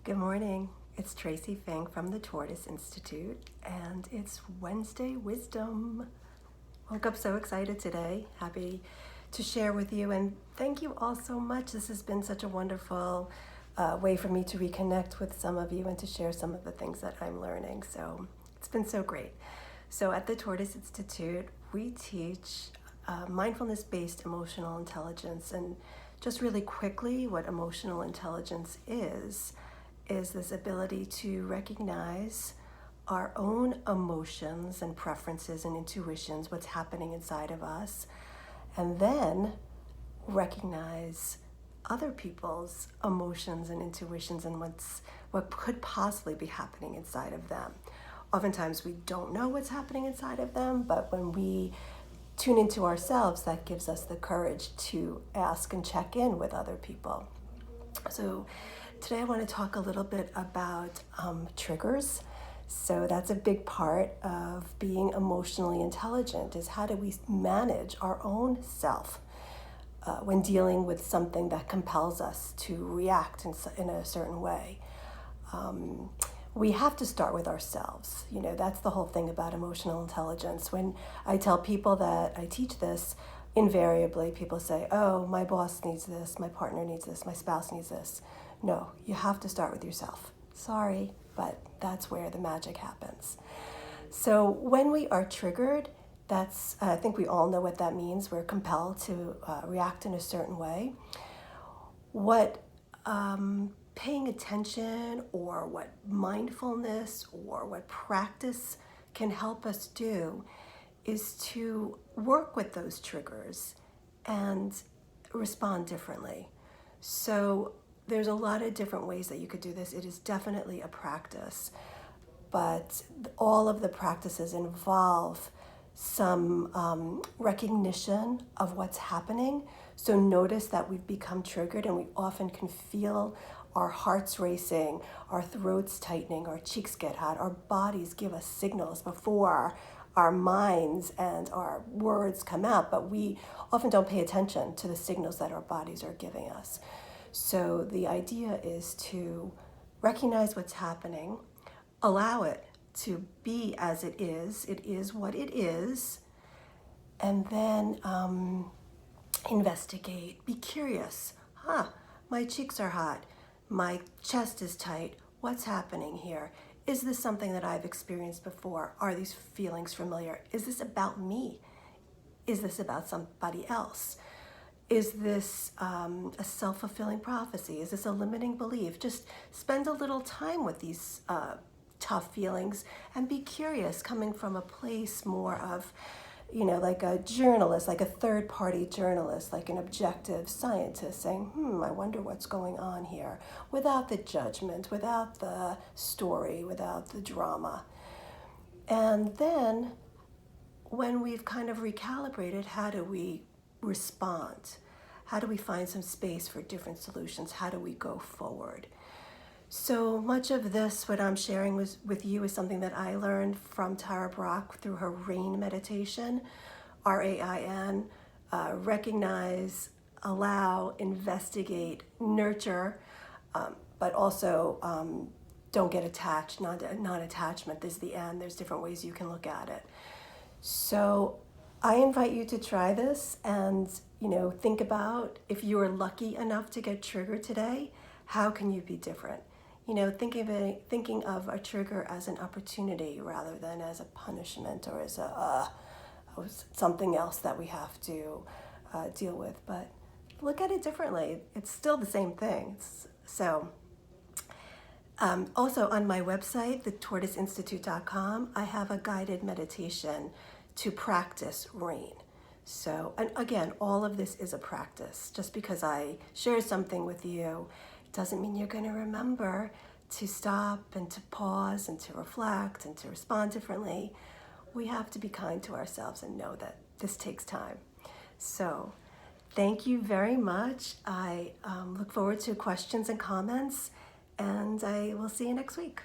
Good morning. It's Tracy Fang from the Tortoise Institute, and it's Wednesday Wisdom. Woke up so excited today. Happy to share with you, and thank you all so much. This has been such a wonderful way for me to reconnect with some of you and to share some of the things that I'm learning. So it's been so great. So at the Tortoise Institute, we teach mindfulness-based emotional intelligence. And just really quickly, what emotional intelligence is this ability to recognize our own emotions and preferences and intuitions, what's happening inside of us, and then recognize other people's emotions and intuitions and what could possibly be happening inside of them. Oftentimes we don't know what's happening inside of them, but when we tune into ourselves, that gives us the courage to ask and check in with other people. So today I want to talk a little bit about triggers. So that's a big part of being emotionally intelligent, is how do we manage our own self when dealing with something that compels us to react in a certain way. We have to start with ourselves. That's the whole thing about emotional intelligence. When I tell people that I teach this, invariably people say, oh, my boss needs this, my partner needs this, my spouse needs this. No, you have to start with yourself. Sorry, but that's where the magic happens. So when we are triggered, I think we all know what that means. We're compelled to react in a certain way. What paying attention or what mindfulness or what practice can help us do is to work with those triggers and respond differently. So there's a lot of different ways that you could do this. It is definitely a practice, but all of the practices involve some recognition of what's happening. So notice that we've become triggered, and we often can feel our hearts racing, our throats tightening, our cheeks get hot, our bodies give us signals before our minds and our words come out, but we often don't pay attention to the signals that our bodies are giving us. So the idea is to recognize what's happening, allow it to be as it is what it is, and then investigate, be curious. My cheeks are hot, my chest is tight, what's happening here? Is this something that I've experienced before? Are these feelings familiar? Is this about me? Is this about somebody else? Is this a self-fulfilling prophecy? Is this a limiting belief? Just spend a little time with these tough feelings and be curious, coming from a place more of, like a journalist, like a third-party journalist, like an objective scientist saying, I wonder what's going on here, without the judgment, without the story, without the drama. And then when we've kind of recalibrated, how do we respond? How do we find some space for different solutions? How do we go forward? So much of this, what I'm sharing with you, is something that I learned from Tara Brach through her RAIN meditation, RAIN, recognize, allow, investigate, nurture, but also don't get attached, non-attachment. There's the end. There's different ways you can look at it. So I invite you to try this and, think about, if you are lucky enough to get triggered today, how can you be different? Thinking of a trigger as an opportunity rather than as a punishment or as something else that we have to deal with. But look at it differently. It's still the same thing. Also on my website, thetortoiseinstitute.com, I have a guided meditation to practice RAIN. So, and again, all of this is a practice. Just because I share something with you doesn't mean you're going to remember to stop and to pause and to reflect and to respond differently. We have to be kind to ourselves and know that this takes time. So thank you very much. I look forward to questions and comments, and I will see you next week.